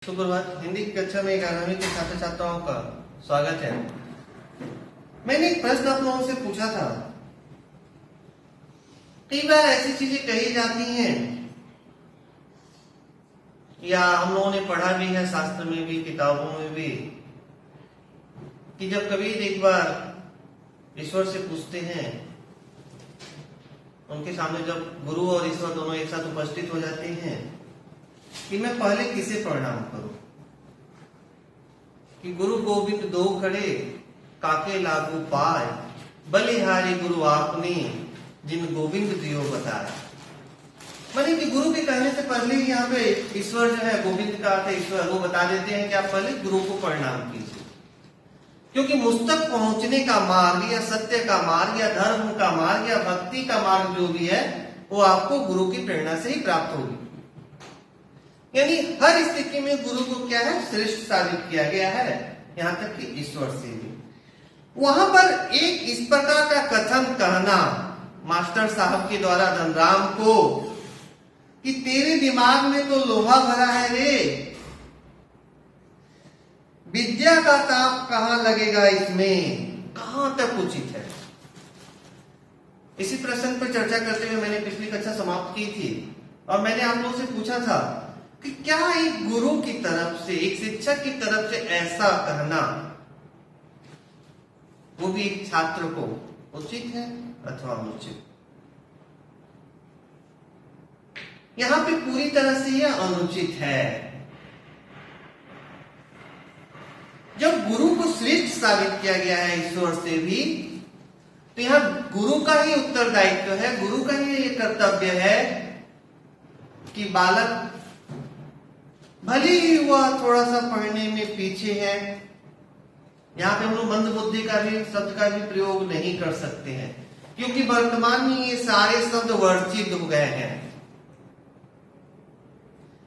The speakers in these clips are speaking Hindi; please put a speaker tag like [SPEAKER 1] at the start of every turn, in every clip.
[SPEAKER 1] सुप्रभात। हिंदी की कक्षा में 11वीं के छात्र छात्राओं का स्वागत है। मैंने एक प्रश्न आप लोगों से पूछा था। कई बार ऐसी चीजें कही जाती हैं या हम लोगों ने पढ़ा भी है, शास्त्र में भी, किताबों में भी, कि जब कभी एक बार ईश्वर से पूछते हैं, उनके सामने जब गुरु और ईश्वर दोनों एक साथ उपस्थित हो जाते हैं, कि मैं पहले किसे प्रणाम करूं? कि गुरु गोविंद दो खड़े काके लागू पाए, बलिहारी गुरु आपने जिन गोविंद दियो बताया। माने कि गुरु के कहने से पहले ही यहाँ पे ईश्वर जो है, गोविंद का अर्थ ईश्वर, वो बता देते हैं कि आप पहले गुरु को प्रणाम कीजिए, क्योंकि मुझ तक पहुंचने का मार्ग या सत्य का मार्ग या धर्म का मार्ग या भक्ति का मार्ग जो भी है, वो आपको गुरु की प्रेरणा से ही प्राप्त होगी। यानी हर स्थिति में गुरु को क्या है, श्रेष्ठ साबित किया गया है, यहां तक कि ईश्वर से भी। वहां पर एक इस प्रकार का कथन कहना मास्टर साहब के द्वारा धनराम को कि तेरे दिमाग में तो लोहा भरा है रे, विद्या का ताप कहां लगेगा इसमें, कहां तक उचित है। इसी प्रश्न पर चर्चा करते हुए मैंने पिछली कक्षा समाप्त की थी और मैंने आप लोगों से पूछा था कि क्या एक गुरु की तरफ से, एक शिक्षक की तरफ से ऐसा कहना वो भी एक छात्र को उचित है अथवा अनुचित? यहां पे पूरी तरह से यह अनुचित है। जब गुरु को श्रेष्ठ साबित किया गया है ईश्वर से भी, तो यहां गुरु का ही उत्तरदायित्व है, गुरु का ही ये कर्तव्य है कि बालक भले ही वह थोड़ा सा पढ़ने में पीछे है, यहां पे हम लोग मंद बुद्धि का भी शब्द का भी प्रयोग नहीं कर सकते हैं, क्योंकि वर्तमान में ये सारे शब्द वर्जित हो गए हैं,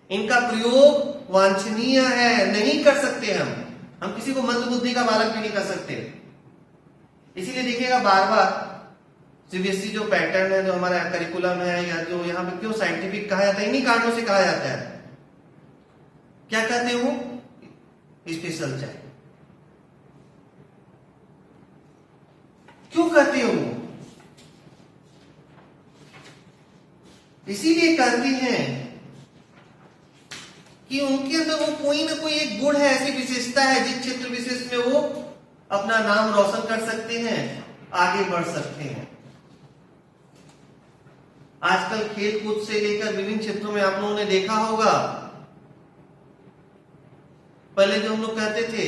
[SPEAKER 1] इनका प्रयोग वांछनीय है, नहीं कर सकते हम किसी को मंद बुद्धि का बालक भी नहीं कर सकते। इसीलिए देखिएगा बार बार सीबीएसई जो पैटर्न है, जो हमारा करिकुलम है, या जो यहाँ पे क्यों साइंटिफिक कहा जाता है, इन्हीं कारणों से कहा जाता है। क्या कहते हो? Special child. क्यों कहते हो? इसीलिए कहते हैं कि उनके अंदर वो कोई ना कोई एक गुण है, ऐसी विशेषता है जिस क्षेत्र विशेष में वो अपना नाम रोशन कर सकते हैं, आगे बढ़ सकते हैं। आजकल खेल कूद से लेकर विभिन्न क्षेत्रों में आप लोगों ने देखा होगा, पहले जो हम लोग कहते थे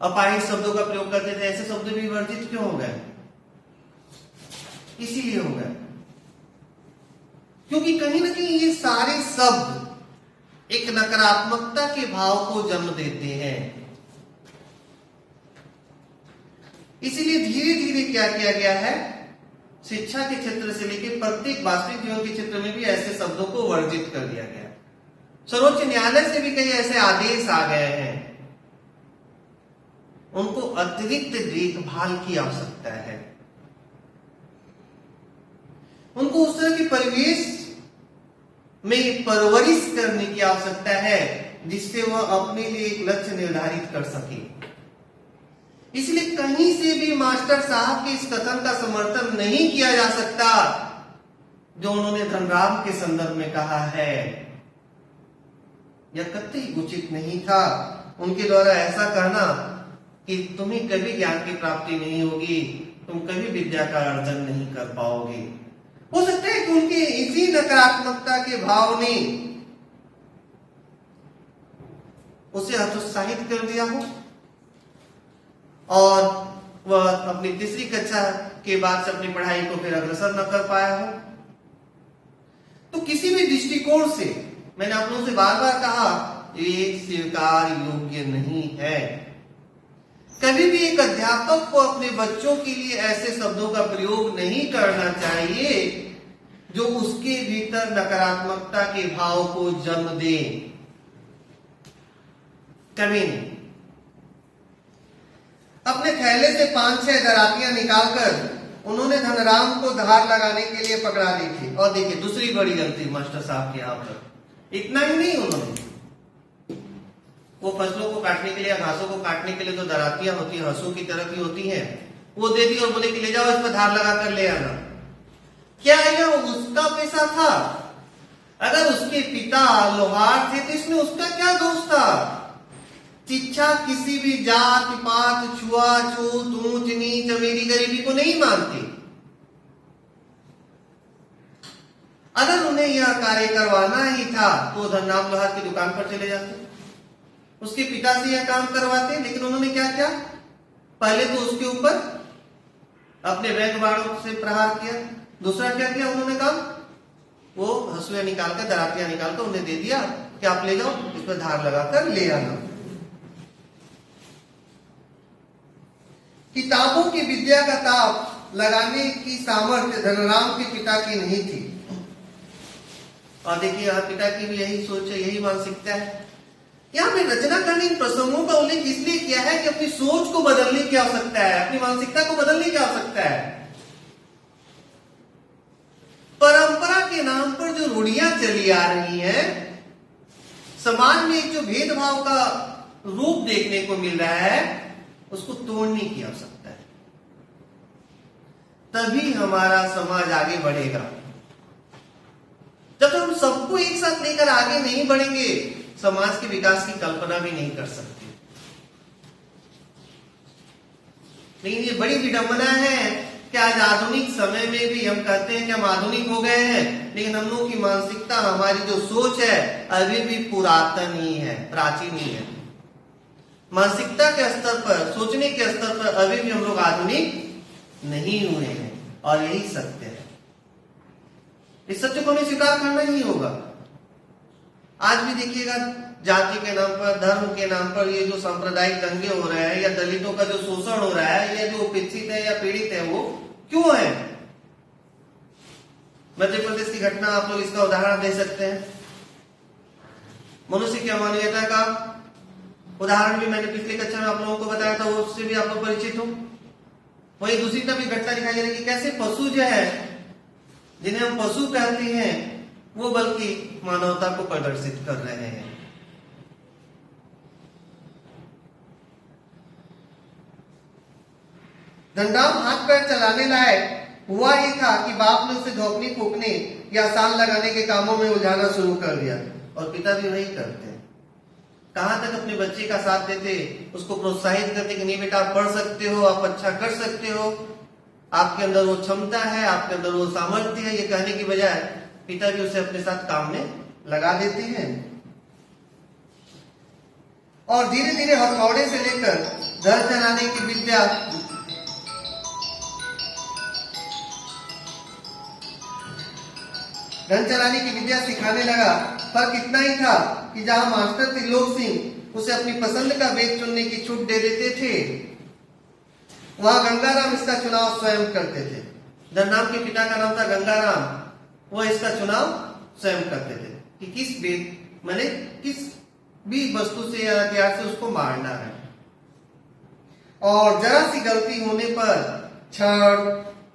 [SPEAKER 1] अपाहिज शब्दों का प्रयोग करते थे, ऐसे शब्द भी वर्जित क्यों हो गए? इसीलिए हो गए क्योंकि कहीं ना कहीं ये सारे शब्द एक नकारात्मकता के भाव को जन्म देते हैं। इसीलिए धीरे धीरे क्या किया गया है, शिक्षा के क्षेत्र से लेकर प्रत्येक वास्तविक जीवन के क्षेत्र में भी ऐसे शब्दों को वर्जित कर दिया गया। सर्वोच्च न्यायालय से भी कई ऐसे आदेश आ गए हैं, उनको अतिरिक्त देखभाल की आवश्यकता है, उनको उस तरह के परिवेश में परवरिश करने की आवश्यकता है जिससे वह अपने लिए एक लक्ष्य निर्धारित कर सके। इसलिए कहीं से भी मास्टर साहब के इस कथन का समर्थन नहीं किया जा सकता जो उन्होंने धनराम के संदर्भ में कहा है। यह कतई उचित नहीं था उनके द्वारा ऐसा कहना कि तुम्हें कभी ज्ञान की प्राप्ति नहीं होगी, तुम कभी विद्या का अर्जन नहीं कर पाओगे। हो सकता है कि उनके इसी नकारात्मकता के भाव ने उसे हतोत्साहित कर दिया हो और वह अपनी तीसरी कक्षा के बाद से अपनी पढ़ाई को फिर अग्रसर न कर पाया हो। तो किसी भी दृष्टिकोण से मैंने आप लोगों से बार बार कहा, ये स्वीकार योग्य नहीं है। कभी भी एक अध्यापक को अपने बच्चों के लिए ऐसे शब्दों का प्रयोग नहीं करना चाहिए जो उसके भीतर नकारात्मकता के भाव को जन्म दे। कभी नहीं। अपने थैले से 5-6 दरातियां निकालकर उन्होंने धनराम को धार लगाने के लिए पकड़ा दी थी। और देखिए दूसरी बड़ी गलती मास्टर साहब की यहाँ पर, इतना ही नहीं, उन्होंने वो फसलों को काटने के लिए या घासों को काटने के लिए जो दरातियां होती है, हंसों की तरह की होती हैं, वो दे दी और बोले कि ले जाओ, इस पर धार लगा कर ले आना। क्या यह उसका पैसा था? अगर उसके पिता लोहार थे तो इसमें उसका क्या दोष था? शिक्षा किसी भी जात पात छुआछूत ऊंच नीच अमीरी गरीबी को नहीं मानती। अगर उन्हें यह कार्य करवाना ही था तो धनराम लोहार की दुकान पर चले जाते, उसके पिता से यह काम करवाते। लेकिन उन्होंने क्या किया? पहले तो उसके ऊपर अपने बैग बाड़ों से प्रहार किया। दूसरा क्या किया उन्होंने काम? वो हंसुआ निकालकर, दरातियां निकालकर उन्हें दे दिया कि आप ले जाओ, इस पर धार लगाकर ले आना। किताबों की विद्या का ताप लगाने की सामर्थ्य धनराम के पिता की नहीं थी। और देखिए यहाँ पिता की भी यही सोच है, यही मानसिकता है। यहाँ पे रचना करने इन प्रसंगों का उल्लेख इसलिए किया है कि अपनी सोच को बदलने की आवश्यकता है, अपनी मानसिकता को बदलने की आवश्यकता है। परंपरा के नाम पर जो रूढ़ियां चली आ रही हैं, समाज में एक जो भेदभाव का रूप देखने को मिल रहा है, उसको तोड़ने की आवश्यकता है। तभी हमारा समाज आगे बढ़ेगा। जब हम सबको एक साथ लेकर आगे नहीं बढ़ेंगे, समाज के विकास की कल्पना भी नहीं कर सकते। लेकिन ये बड़ी विडंबना है कि आज आधुनिक समय में भी हम कहते हैं कि हम आधुनिक हो गए हैं, लेकिन हम लोगों की मानसिकता, हमारी जो सोच है, अभी भी पुरातन ही है, प्राचीन ही है। मानसिकता के स्तर पर, सोचने के स्तर पर अभी भी हम लोग आधुनिक नहीं हुए हैं, और यही सत्य है। इस सत्य को हमें स्वीकार करना ही होगा। आज भी देखिएगा, जाति के नाम पर, धर्म के नाम पर ये जो सांप्रदायिक दंगे हो रहे हैं, या दलितों का जो शोषण हो रहा है, या जो उपेक्षित है या पीड़ित है, वो क्यों है? मध्य प्रदेश की घटना आप लोग इसका उदाहरण दे सकते हैं। मनुष्य की अमानवीयता का उदाहरण भी मैंने पिछली कक्षा में आप लोगों को बताया था, वो उससे भी आप लोग परिचित हो। वही दूसरी तरफ भी घटना दिखाई दे रही है कि कैसे पशु जो है, जिन्हें हम पशु कहते हैं, वो बल्कि मानवता को प्रदर्शित कर रहे हैं। धनराम हाथ पैर चलाने लायक हुआ ही था कि बाप ने उसे झोंपनी फूकने या सान लगाने के कामों में उलझाना शुरू कर दिया, और पिता भी वही करते हैं। कहां तक अपने बच्चे का साथ देते, उसको प्रोत्साहित करते कि नहीं बेटा आप पढ़ सकते हो, आप अच्छा कर सकते हो, आपके अंदर वो क्षमता है, आपके अंदर वो सामर्थ्य है, ये कहने की बजाय पिता भी उसे अपने साथ काम में लगा देते हैं। और धीरे धीरे हथौड़े से लेकर घर चलाने की विद्या, धन चलाने की विद्या सिखाने लगा। फर्क इतना ही था कि जहां मास्टर त्रिलोक सिंह उसे अपनी पसंद का बैग चुनने की छूट दे देते थे, वहां गंगाराम इसका चुनाव स्वयं करते थे। धनराम के पिता का नाम था गंगाराम, वो इसका चुनाव स्वयं करते थे कि किस बैग, मैंने किस भी वस्तु से या हथियार से उसको मारना है। और जरा सी गलती होने पर छड़,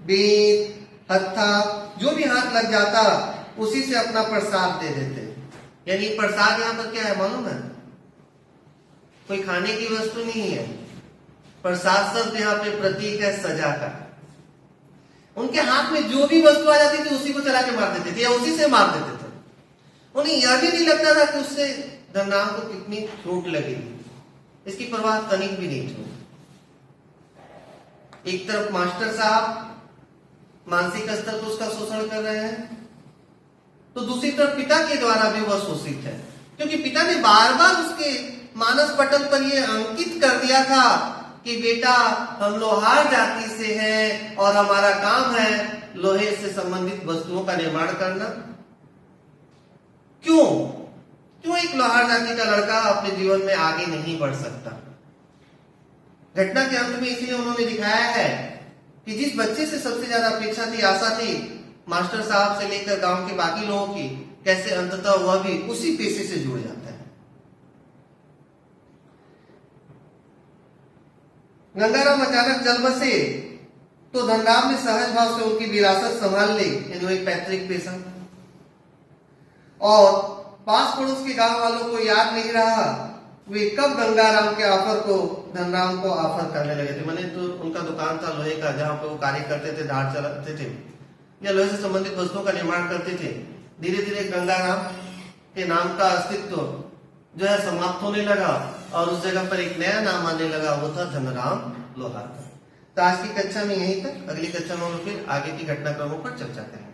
[SPEAKER 1] बेत, हत्था, जो भी हाथ लग जाता, उसी से अपना प्रसाद दे देते। यानी प्रसाद यहां पर क्या है मालूम है? कोई खाने की वस्तु नहीं है। प्रसाद शब्द यहाँ पे प्रतीक है सजा का। उनके हाथ में जो भी वस्तु आ जाती थी, उसी को चला के मार देते थे या उसी से मार देते थे। उन्हें यह भी नहीं लगता था कि उससे धनराम को कितनी चोट लगेगी, इसकी परवाह तनिक भी नहीं थी। एक तरफ मास्टर साहब मानसिक स्तर पर उसका शोषण कर रहे हैं, तो दूसरी तरफ पिता के द्वारा भी वह शोषित है, क्योंकि पिता ने बार बार उसके मानस पटल पर यह अंकित कर दिया था कि बेटा हम लोहार जाति से हैं और हमारा काम है लोहे से संबंधित वस्तुओं का निर्माण करना। क्यों एक लोहार जाति का लड़का अपने जीवन में आगे नहीं बढ़ सकता? घटना के अंत में इसलिए उन्होंने दिखाया है कि जिस बच्चे से सबसे ज्यादा अपेक्षा थी, आशा थी, मास्टर साहब से लेकर गांव के बाकी लोगों की, कैसे अंततः वह भी उसी पेशे से जुड़ जाता है। गंगाराम अचानक चल बसे तो धनराम ने सहज भाव से उनकी विरासत संभाल ली, यानी एक पैतृक पेशा, और पास पड़ोस के गांव वालों को याद नहीं रहा, वे कब गंगाराम के ऑफर को धनराम को ऑफर करने लगे थे। मैंने तो उनका दुकान था लोहे का, जहां पे वो कार्य करते थे, धार चलाते थे या लोहे से संबंधित वस्तुओं का निर्माण करते थे। धीरे धीरे गंगाराम के नाम का अस्तित्व जो है समाप्त होने लगा और उस जगह पर एक नया नाम आने लगा, वो था धनराम लोहार। तो आज की कक्षा में यहीं तक, अगली कक्षा में हम फिर आगे की घटनाक्रमों पर चर्चा करेंगे।